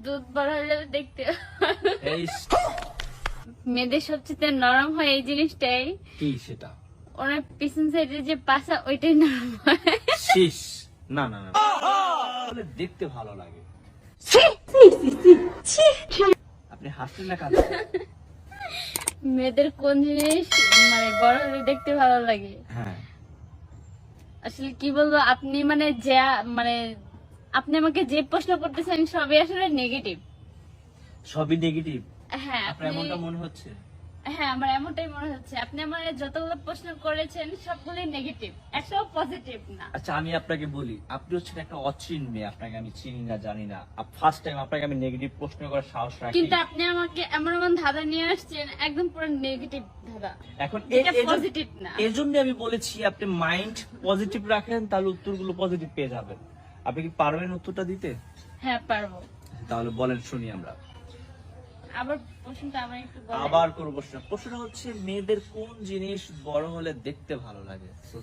দুধ বড় হলে দেখতে এই মেয়েদের সবচেয়ে নরম হয় এই জিনিসটাই। কি সেটা? ওনার পিছন সাইডে যে পাছা ওইটাই নরম হয়। শীষ। না না না, বলে দেখতে ভালো লাগে। আপনি হাসছেন না কেন? মেয়েদের কোন জিনিস মানে বড় হলে দেখতে ভালো লাগে? হ্যাঁ, আসলে কি বলবো, আপনি মানে মানে আপনি আমাকে যে প্রশ্ন করতেছেন সবই আসলে নেগেটিভ। সবই নেগেটিভ? হ্যাঁ আপনার এমনটা মনে হচ্ছে? হ্যাঁ, আমার এমনটাই মনে হচ্ছে। আপনি আমার যতগুলো প্রশ্ন করেছেন সবগুলোই নেগেটিভ, একটাও পজিটিভ না। আচ্ছা, আমি আপনাকে বলি, আপনি হচ্ছেন একটা অচিন মেয়ে, আপনাকে আমি চিনি না, জানি না। ফার্স্ট টাইম আপনাকে আমি নেগেটিভ প্রশ্ন করার সাহস রাখি। কিন্তু আপনি আমাকে এমন এমন ধাঁধা নিয়ে আসছেন, একদম পুরো নেগেটিভ ধাঁধা, এখন এটা পজিটিভ না। এজন্য আমি বলেছি আপনি মাইন্ড পজিটিভ রাখেন, তাহলে উত্তরগুলো পজিটিভ পেয়ে যাবেন। আপনি কি পারবেন উত্তরটা দিতে? হ্যাঁ পারবো। তাহলে বলেন, শুনি আমরা। আবার প্রশ্নটা আমার একটু বলেন। আবার কোন প্রশ্ন? প্রশ্নটা হচ্ছে মেয়েদের কোন জিনিস বড় হলে দেখতে ভালো লাগে? So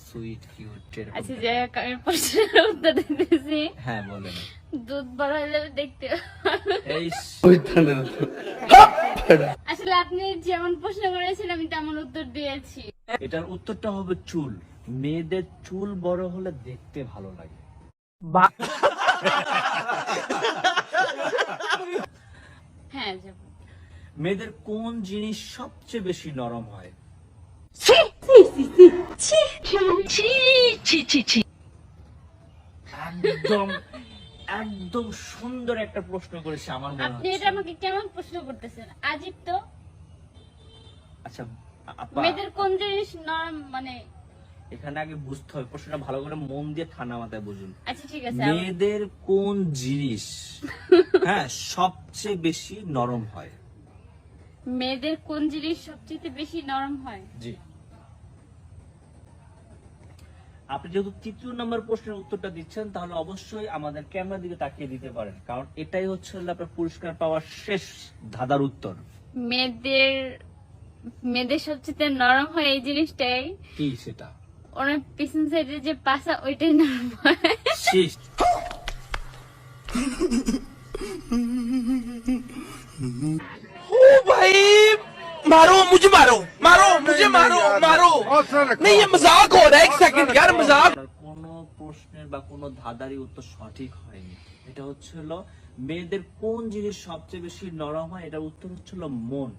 sweet cute. আচ্ছা, যে আমি প্রশ্নের উত্তর দিতেছি। হ্যাঁ বলেন। দুধ বড় হলে দেখতে এই আসলে আপনি যেমন প্রশ্ন করেছেন আমি তেমন উত্তর দিয়েছি। এটার উত্তরটা হবে চুল। মেয়েদের চুল বড় হলে দেখতে ভালো লাগে। হ্যাঁ যাবো। মেয়েদের কোন জিনিস সবচেয়ে বেশি নরম হয়? একদম একদম সুন্দর একটা প্রশ্ন করেছে আমার মনে আপনি এটা হচ্ছে। আমাকে কেমন প্রশ্ন করতেছেন? আজীব তো। আচ্ছা আপা, মেয়েদের কোন জিনিস নরম মানে? এখানে আগে বুঝতে হবে, প্রশ্নটা ভালো করে মন দিয়ে ঠান্ডা মাথায় বুঝুন। আচ্ছা ঠিক আছে। মেয়েদের কোন জিনিস হ্যাঁ সবচেয়ে বেশি নরম হয়? মেয়েদের কোন জিনিস সবচেয়ে বেশি নরম হয়? জি, আপনি যেহেতু তৃতীয় নম্বর প্রশ্নের উত্তরটা দিচ্ছেন, তাহলে অবশ্যই আমাদের ক্যামেরার দিকে তাকিয়ে দিতে পারেন, কারণ এটাই হচ্ছে আপনার পুরস্কার পাওয়ার শেষ ধাঁধার উত্তর। মেয়েদের মেয়েদের সবচেয়ে নরম হয় এই জিনিসটাই। কি সেটা? ওনার পিছন সাইডে যে পাছা ওইটাই নরম হয়। শীষ। ओ भाई मारो मुझे मारो मारो मुझे मारो मारो नहीं ये मजाक हो रहा है एक सेकंड यार मजाक কোন প্রশ্নের বা কোন ধাঁধারই উত্তর সঠিক হয়নি। এটা হচ্ছিল মেয়েদের কোন জিনিস সবচেয়ে বেশি নরম হয়, এটার উত্তর হচ্ছিল মন।